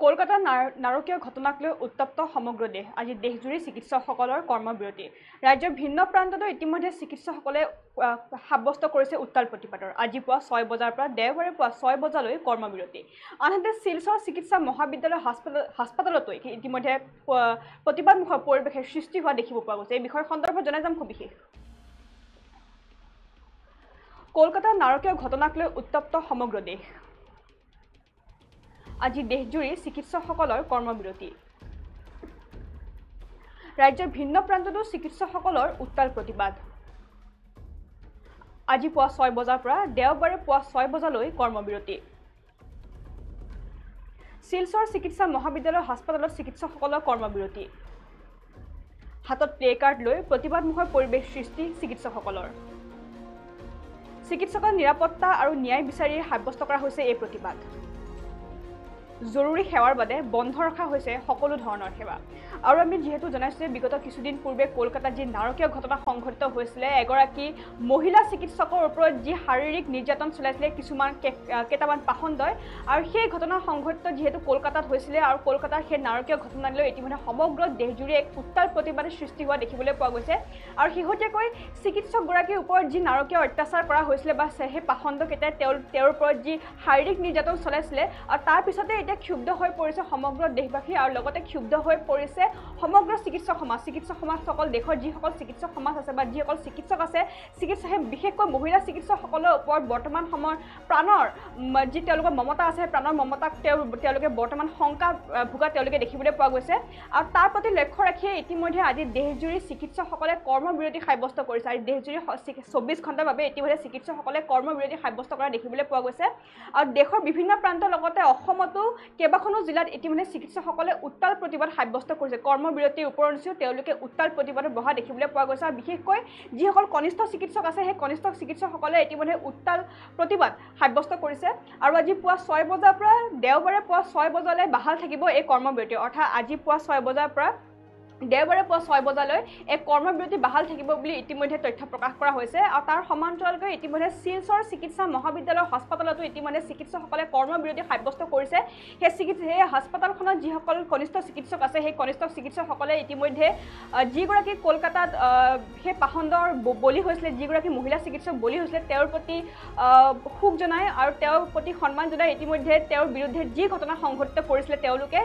কলকাতাৰ নাৰকীয় ঘটনাক লৈ উত্তপ্ত সমগ্ৰ দেশ। আজি দেশজুৰি চিকিৎসকসকলৰ কৰ্মবিৰতি। ৰাজ্যৰ ভিন্ন প্ৰান্ততো ইতিমধ্যে চিকিৎসকসকলে সাব্যস্ত কৰিছে উত্তাল প্ৰতিবাদৰ। আজি পুৱা 6 বজাৰ পৰা দেওবাৰে পুৱা 6 বজালৈ কৰ্মবিৰতি। আনহাতে শিলচৰ চিকিৎসা মহাবিদ্যালয় হাস্পতালতো ইতিমধ্যে প্ৰতিবাদমুখৰ পৰিৱেশে সৃষ্টি হোৱা দেখিব পোৱা গৈছে। এই বিষয়ৰ সন্দৰ্ভত জনাই যাম সবিশেষ। কলকাতাৰ নাৰকীয় ঘটনাক লৈ উত্তপ্ত সমগ্ৰ দেশ। আজি দেশজুৰি চিকিৎসকসকলৰ কৰ্মবিৰতি। ৰাজ্যৰ ভিন্ন প্ৰান্ততো চিকিৎসকসকলৰ উত্তাল প্ৰতিবাদ। আজি পুৱা 6 বজাৰ পৰা দেওবাৰে পুৱা 6 বজালৈ কৰ্মবিৰতি। শিলচৰ চিকিৎসা মহাবিদ্যালয় হাস্পতালত চিকিৎসকসকলৰ কৰ্মবিৰতি। হাতত প্লে কাৰ্ড লৈ প্ৰতিবাদমুখৰ পৰিৱেশ সৃষ্টি চিকিৎসকসকলৰ। চিকিৎসকৰ নিৰাপত্তা আৰু ন্যায় বিচাৰি সাব্যস্ত কৰা হৈছে এই প্ৰতিবাদ। জৰুৰী সেৱাৰ বাবে বন্ধ ৰখা হৈছে সকলো ধৰণৰ সেৱা। আৰু আমি যিহেতু জনাইছোঁ যে বিগত কিছুদিন পূৰ্বে কলকাতাত যি নাৰকীয় ঘটনা সংঘটিত হৈছিলে, এগৰাকী মহিলা চিকিৎসকৰ ওপৰত যি শাৰীৰিক নিৰ্যাতন চলাইছিলে কেইটামান পাখণ্ডই, আৰু সেই ঘটনা সংঘটিত যিহেতু কলকাতাত হৈছিলে আৰু কলকাতাৰ সেই নাৰকীয় ঘটনাক লৈ ইতিমধ্যে সমগ্ৰ দেশজুৰি এক উত্তাল প্ৰতিবাদৰ সৃষ্টি হোৱা দেখিবলৈ পোৱা গৈছে। আৰু শেহতীয়াকৈ চিকিৎসকগৰাকীৰ ওপৰত যি নাৰকীয় অত্যাচাৰ কৰা হৈছিলে বা সেই পাখণ্ডকেইটাই তেওঁৰ ওপৰত যি শাৰীৰিক নিৰ্যাতন চলাইছিলে, আৰু তাৰ পিছতে এতিয়া ক্ষুব্ধ হৈ পৰিছে সমগ্ৰ দেশবাসী আৰু লগতে ক্ষুব্ধ হৈ পৰিছে সমগ্ৰ চিকিৎসক সমাজসকল। দেশৰ যিসকল চিকিৎসক সমাজ আছে বা যিসকল চিকিৎসক আছে, বিশেষকৈ মহিলা চিকিৎসকসকলৰ ওপৰত বৰ্তমান সময়ৰ প্ৰাণৰ যি তেওঁলোকৰ মমতা আছে, প্ৰাণৰ মমতাক তেওঁলোকে বৰ্তমান শংকা ভোগা তেওঁলোকে দেখিবলৈ পোৱা গৈছে। আৰু তাৰ প্ৰতি লক্ষ্য ৰাখিয়ে ইতিমধ্যে আজি দেশজুৰি চিকিৎসকসকলে কৰ্মবিৰতি সাব্যস্ত কৰিছে। আজি দেশজুৰি 24 ঘণ্টাৰ বাবে ইতিমধ্যে চিকিৎসকসকলে কৰ্মবিৰতি সাব্যস্ত কৰা দেখিবলৈ পোৱা গৈছে। আৰু দেশৰ বিভিন্ন প্ৰান্তৰ লগতে অসমতো কেইবাখনো জিলাত ইতিমধ্যে চিকিৎসকসকলে উত্তাল প্ৰতিবাদ সাব্যস্ত কৰিছে। কৰ্মবিৰতিৰ উপৰঞ্চিও তেওঁলোকে উত্তাল প্ৰতিবাদত বহা দেখিবলৈ পোৱা গৈছে। আৰু বিশেষকৈ যিসকল কনিষ্ঠ চিকিৎসক আছে, সেই কনিষ্ঠ চিকিৎসকসকলে ইতিমধ্যে উত্তাল প্ৰতিবাদ সাব্যস্ত কৰিছে। আৰু আজি পুৱা 6 বজাৰ পৰা দেওবাৰে পুৱা 6 বজালৈ বাহাল থাকিব এই কৰ্মবিৰতি। অৰ্থাৎ আজি পুৱা 6 বজাৰ পৰা দেওবাৰে পুৱা 6 বজালৈ এক কৰ্মবিৰতি বাহাল থাকিব বুলি ইতিমধ্যে তথ্য প্ৰকাশ কৰা হৈছে। আৰু তাৰ সমান্তৰালকৈ ইতিমধ্যে শিলচৰ চিকিৎসা মহাবিদ্যালয় হাস্পতালতো ইতিমধ্যে চিকিৎসকসকলে কৰ্মবিৰতি সাব্যস্ত কৰিছে। সেই হাস্পতালখনত যিসকল কনিষ্ঠ চিকিৎসক আছে, সেই কনিষ্ঠ চিকিৎসকসকলে ইতিমধ্যে যিগৰাকী কলকাতাত সেই পাখণ্ডৰ বলি হৈছিলে, যিগৰাকী মহিলা চিকিৎসক বলি হৈছিলে, তেওঁৰ প্ৰতি শোক জনাই আৰু তেওঁৰ প্ৰতি সন্মান জনাই ইতিমধ্যে তেওঁৰ বিৰুদ্ধে যি ঘটনা সংঘটিত কৰিছিলে তেওঁলোকে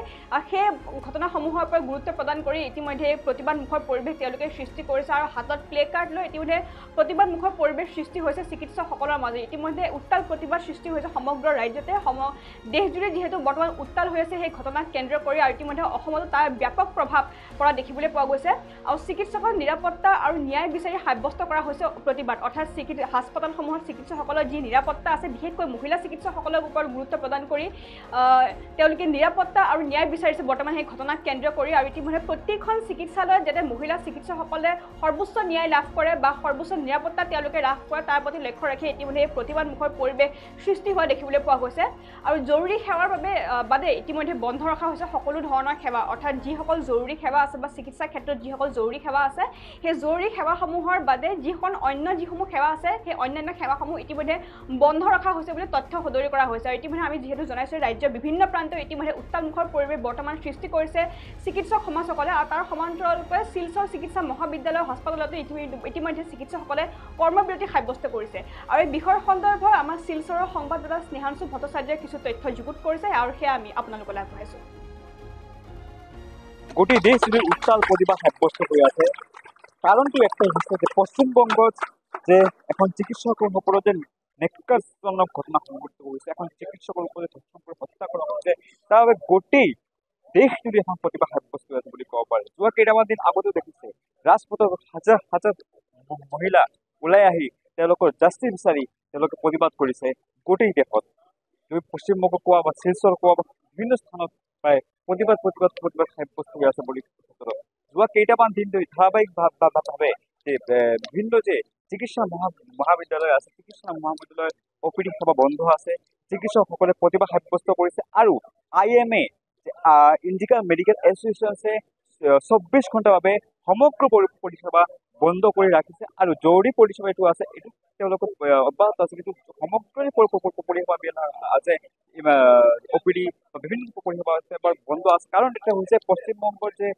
সেই ঘটনাসমূহৰ ওপৰত গুৰুত্ব প্ৰদান কৰি ইতিমধ্যে প্ৰতিবাদমুখৰ পৰিৱেশ তেওঁলোকে সৃষ্টি কৰিছে। আৰু হাতত প্লে কাৰ্ড লৈ ইতিমধ্যে প্ৰতিবাদমুখৰ পৰিৱেশ সৃষ্টি হৈছে চিকিৎসকসকলৰ মাজত। ইতিমধ্যে উত্তাল প্ৰতিবাদ সৃষ্টি হৈছে সমগ্ৰ ৰাজ্যতে। দেশজুৰি যিহেতু বৰ্তমান উত্তাল হৈ আছে সেই ঘটনাক কেন্দ্ৰ কৰি, আৰু ইতিমধ্যে অসমতো তাৰ ব্যাপক প্ৰভাৱ পৰা দেখিবলৈ পোৱা গৈছে। আৰু চিকিৎসকৰ নিৰাপত্তা আৰু ন্যায় বিচাৰি সাব্যস্ত কৰা হৈছে প্ৰতিবাদ। অৰ্থাৎ হাস্পতালসমূহত চিকিৎসকসকলৰ যি নিৰাপত্তা আছে, বিশেষকৈ মহিলা চিকিৎসকসকলৰ ওপৰত গুৰুত্ব প্ৰদান কৰি তেওঁলোকে নিৰাপত্তা আৰু ন্যায় বিচাৰিছে বৰ্তমান সেই ঘটনাক কেন্দ্ৰ কৰি। আৰু ইতিমধ্যে প্ৰতিখন চিকিৎসালয়ত যাতে মহিলা চিকিৎসকসকলে সৰ্বোচ্চ ন্যায় লাভ কৰে বা সৰ্বোচ্চ নিৰাপত্তা তেওঁলোকে লাভ কৰে, তাৰ প্ৰতি লক্ষ্য ৰাখি ইতিমধ্যে এই প্ৰতিবাদমুখৰ পৰিৱেশ সৃষ্টি হোৱা দেখিবলৈ পোৱা গৈছে। আৰু জৰুৰী সেৱাৰ বাদে ইতিমধ্যে বন্ধ ৰখা হৈছে সকলো ধৰণৰ সেৱা। অৰ্থাৎ যিসকল জৰুৰী সেৱা আছে বা চিকিৎসা ক্ষেত্ৰত যিসকল জৰুৰী সেৱা আছে, সেই জৰুৰী সেৱাসমূহৰ বাদে যিসমূহ সেৱা আছে, সেই অন্যান্য সেৱাসমূহ ইতিমধ্যে বন্ধ ৰখা হৈছে বুলি তথ্য সদৰি কৰা হৈছে। আৰু ইতিমধ্যে আমি যিহেতু জনাইছোঁ ৰাজ্যৰ বিভিন্ন প্ৰান্তত ইতিমধ্যে উত্তালমুখৰ পৰিৱেশ বৰ্তমান সৃষ্টি কৰিছে চিকিৎসক সমাজসকলে। আৰু তাৰ সমান্তৰালকৈ শিলচৰ চিকিৎসা মহাবিদ্যালয় হাস্পতালতো ইতিমধ্যে চিকিৎসকসকলে কৰ্মবিৰতি সাব্যস্ত কৰিছে। আৰু এই বিষয়ৰ সন্দৰ্ভত আমাৰ শিলচৰৰ সংবাদদাতা স্নেহাংশু ভট্টাচাৰ্যই কিছু তথ্য যুগুত কৰিছে, আৰু সেয়া আমি আপোনালোকলৈ আগবঢ়াইছোঁ। গোটেই দেশজুৰি উত্তাল প্ৰতিবাদ সাব্যস্ত হৈ আছে। কাৰণটো একটাই হৈছে যে পশ্চিমবংগত যে এখন চিকিৎসকৰ ওপৰত যে নেক্কাৰজনক ঘটনা সংঘটিত হৈছে, এখন চিকিৎসকৰ ওপৰত ধৰ্ষণ কৰি হত্যা কৰা হৈছে, তাৰ বাবে গোটেই দেশজুৰি এখন প্ৰতিবাদ সাব্যস্ত হৈ আছে বুলি ক'ব পাৰে। যোৱা কেইটামান দিন আগতেও দেখিছে ৰাজপথত হাজাৰ হাজাৰ মহিলা ওলাই আহি তেওঁলোকৰ জাষ্টিছ বিচাৰি তেওঁলোকে প্ৰতিবাদ কৰিছে গোটেই দেশত। তুমি পশ্চিমবংগ কোৱা বা শিলচৰ কোৱা বা বিভিন্ন স্থানত প্ৰায় প্ৰতিবাদ সাব্যস্ত হৈ আছে বুলি যোৱা কেইটামান দিন ধৰি ধাৰাবাহিকভাৱে যে বিভিন্ন যে চিকিৎসা মহাবিদ্যালয় আছে, চিকিৎসা মহাবিদ্যালয়ৰ অপিডি সেৱা বন্ধ আছে, চিকিৎসকসকলে প্ৰতিবাদ সাব্যস্ত কৰিছে। আৰু IMA ইণ্ডিয়ান মেডিকেল এছ'চিয়েশ্যনে 24 ঘণ্টাৰ বাবে সমগ্ৰ পৰিষেবা বন্ধ কৰি ৰাখিছে আৰু জৰুৰী পৰিষেবা এইটো আছে, এইটো তেওঁলোকে অব্যাহত আছে, কিন্তু সমগ্ৰ পৰিষেবা আছে, OPD বিভিন্ন পৰিষেবা আছে এবাৰ বন্ধ আছে। কাৰণ এটা হৈছে পশ্চিমবংগৰ যে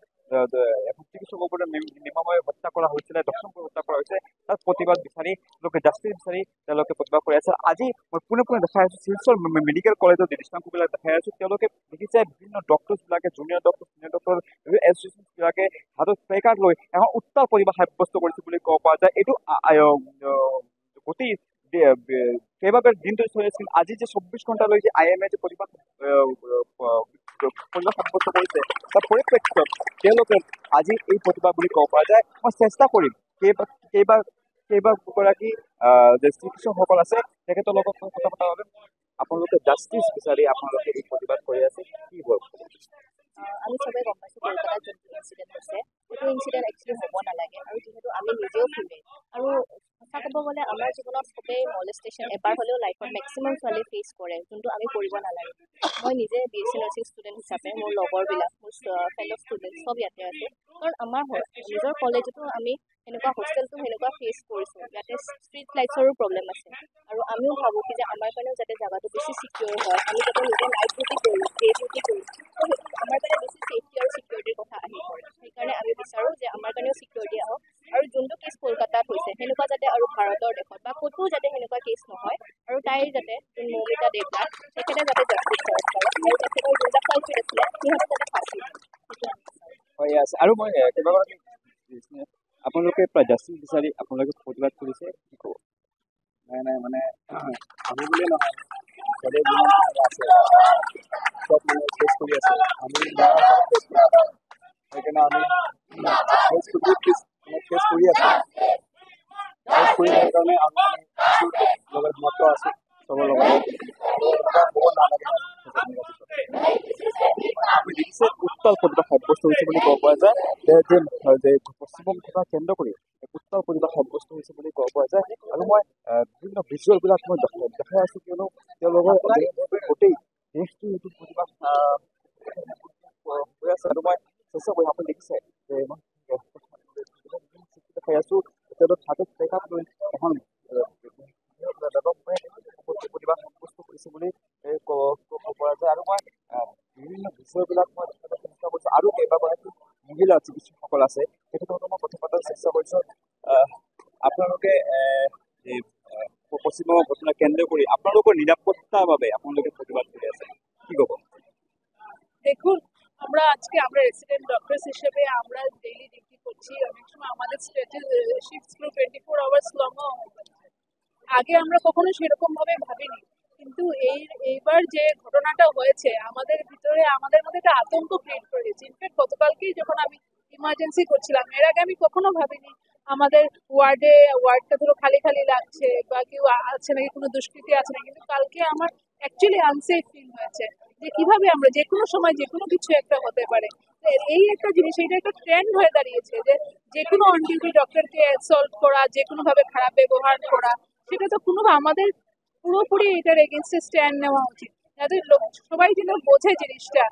এখন চিকিৎসকৰ ওপৰত নিৰ্মমভাৱে হত্যা কৰা হৈছিলে, দৰ্শন কৰি হত্যা কৰা হৈছে, তাৰ প্ৰতিবাদ বিচাৰি লোকে জাষ্টিছ বিচাৰি তেওঁলোকে প্ৰতিবাদ কৰি আছে। আজি মই পোনে দেখাই আছো শিলচৰ মেডিকেল কলেজৰ দৃষ্টান্তবিলাক দেখাই আছো। তেওঁলোকে দেখিছে বিভিন্ন ডক্টৰ্ছ বিলাকে, junior doctor, senior doctor, association বিলাকে হাতত প্লে কাৰ্ড লৈ এখন উত্তাল পৰিৱেশ সাব্যস্ত কৰিছে বুলি ক'ব পৰা যায়। এইটো গোটেই কেইবাবাৰ দিনটো চলি আছিল। আজি যে 24 ঘণ্টালৈ যে IMA যে প্ৰতিবাদ সাব্যস্ত কৰিছে, তাৰ পৰিপ্ৰেক্ষিতত তেওঁলোকে আজি এই প্ৰতিবাদ বুলি ক'ব পৰা যায়। মই চেষ্টা কৰিম কেইবাগৰাকী যে চিকিৎসকসকল আছে তেখেতৰ লগত মই কথা পতাৰ বাবে। আপোনালোকে জাষ্টিছ বিচাৰি আপোনালোকে এই প্ৰতিবাদ কৰি আছে, কি হ'ল? আমি সবে গম পাইছোঁ কলকাতাত যোনটো ইনচিডেণ্ট হৈছে, সেইটো ইনচিডেণ্ট একচুৱেলি হ'ব নালাগে। আৰু যিহেতু আমি নিজেও ফিমেল, আৰু সঁচা ক'ব গ'লে আমাৰ জীৱনত সবেই মলেষ্টেশ্যন এবাৰ হ'লেও লাইফত মেক্সিমাম ছোৱালী ফেচ কৰে, যোনটো আমি কৰিব নালাগে। মই নিজে BSc নাৰ্ছিং ষ্টুডেণ্ট হিচাপে মোৰ লগৰবিলাক, মোৰ ফেল' ষ্টুডেণ্ট চব ইয়াতে আছে। কাৰণ আমাৰ নিজৰ কলেজতো আমি সেনেকুৱা হোষ্টেলটো সেনেকুৱা ফেচ কৰিছোঁ। ইয়াতে ষ্ট্ৰীট লাইটছৰো প্ৰব্লেম আছে, আৰু আমিও ভাবোঁ কি যে আমাৰ কাৰণেও যাতে জেগাটো বেছি চিকিউৰ হয়, আমি যাতে নিজে নাইট ডিউটি কৰোঁ, ডে ডিউটি কৰোঁ, তো সেইটো আমাৰ কাৰণে বেছি ছেফটি আৰু চিকিউৰিটিৰ কথা আহি পৰে। সেইকাৰণে আমি বিচাৰোঁ যে আমাৰ কাৰণেও চিকিউৰিটি আহক, আৰু যোনটো কেছ কলকাতাত হৈছে সেনেকুৱা যাতে আৰু ভাৰতৰ দেশত বা ক'তো যাতে সেনেকুৱা কেছ নহয়, আৰু তাইৰ যাতে যোন মৌমিতা দেৱনাথ তেখেতে যাতে জাষ্টিছ পাওক পাৰে, আৰু তেখেতৰ যোনবিলাক কালপিত আছিলে সিহঁতে যাতে ফাঁচি দিয়ে, সেইটো আমি বিচাৰোঁ। হয় আছে। আৰু মই কেইবাগৰাকী আপোনালোকে প্ৰায় জাষ্টিছ বিচাৰি আপোনালোকে প্ৰতিবাদ কৰিছে, কি ক'ব? নাই মানে আমি বুলিয়ে নহয়, চবেই যিমান আছে চব মানে ফেচ কৰি আছে। আমি সেইকাৰণে আমি ফেচ কৰি আছোঁ। ফেচ কৰি থকাৰ কাৰণে আমি লগত মত আছোঁ চবৰ লগত, হ'ব নালাগে। আমি দেখিছে উত্তাল পৰিৱেশ সাব্যস্ত হৈছে বুলি ক'ব পৰা যায়, যে পশ্চিমবংগ ঘটনা কেন্দ্ৰ কৰি উত্তাল পৰিৱেশ সাব্যস্ত হৈছে বুলি ক'ব পৰা যায়। আৰু মই বিভিন্ন ভিজুৱেলবিলাক মই দেখাই আছোঁ, কিয়নো তেওঁলোকৰ গোটেই দেশটো এইটো প্ৰতিবাদ হৈ আছে। আৰু মই চেষ্টা কৰিম, আপুনি দেখিছে যে মই দেখাই আছোঁ, তেওঁলোক হাতত প্লেকাৰ্ড লৈ এখন প্ৰতিবাদ সাব্যস্ত কৰিছে বুলি ক'ব পৰা যায়। আৰু মই বিভিন্ন বিষয়বিলাক মই দেখাবলৈ চেষ্টা কৰিছোঁ, আৰু কেইবাগৰাকী মহিলা চিকিৎসকসকল আছে তেখেতসকলক মই কথা পতাৰ চেষ্টা কৰিছোঁ। আপোনালোকে পশ্চিমবংগ ঘটনা কেন্দ্ৰ কৰি আপোনালোকৰ নিরাপত্তার বাবে আপোনালোকে প্রতিবাদ করে আছে, কি কব? দেখুন, আমরা রেসিডেন্ট ডক্টরস হিসেবে আমরা ডেইলি ডিউটি করছি। অনেক সময় আমাদের শিফটগুলো 24 আওয়ার্স লংও হয়ে যাচ্ছে। আগে আমরা কখনো সেরকম ভাবে ভাবিনি, কিন্তু এইবার যে ঘটনাটা হয়েছে আমাদের ভিতরে আমাদের মধ্যে একটা আতঙ্ক ক্রিয়েট করে দিয়েছে। ইনফ্যাক্ট গতকালকেই যখন আমি ইমার্জেন্সি করছিলাম, এর আগে আমি কখনো ভাবিনি আমাদের ওয়ার্ডটা ধরো খালি খালি লাগছে বা কেউ আছে নাকি, কোনো দুষ্কৃতি আছে না, কিন্তু কালকে আমার অ্যাকচুয়ালি আনসেফ ফিল হয়েছে যে কিভাবে আমরা যে কোনো সময় যে কোনো কিছু একটা হতে পারে। এই একটা জিনিস, এটা একটা ট্রেন্ড হয়ে দাঁড়িয়েছে যে কোনো অন ডিউটি ডক্টরকে অ্যাসল্ট করা, যে কোনো ভাবে খারাপ ব্যবহার করা, সেটা তো কোনো আমাদের পুরোপুরি এটার এগেনস্টে স্ট্যান্ড নেওয়া উচিত, যাতে সবাই যেন বোঝে জিনিসটা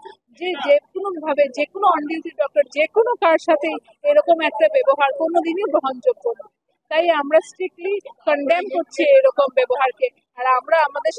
যে কোনো ভাবে যে কোনো অন ডিউটি ডক্টর যে কোনো কার সাথে এরকম একটা ব্যবহার কোনোদিনই গ্রহণযোগ্য নয়। তাই আমরা স্ট্রিক্টলি কন্ডেম করছি এরকম ব্যবহারকে, আর আমরা আমাদের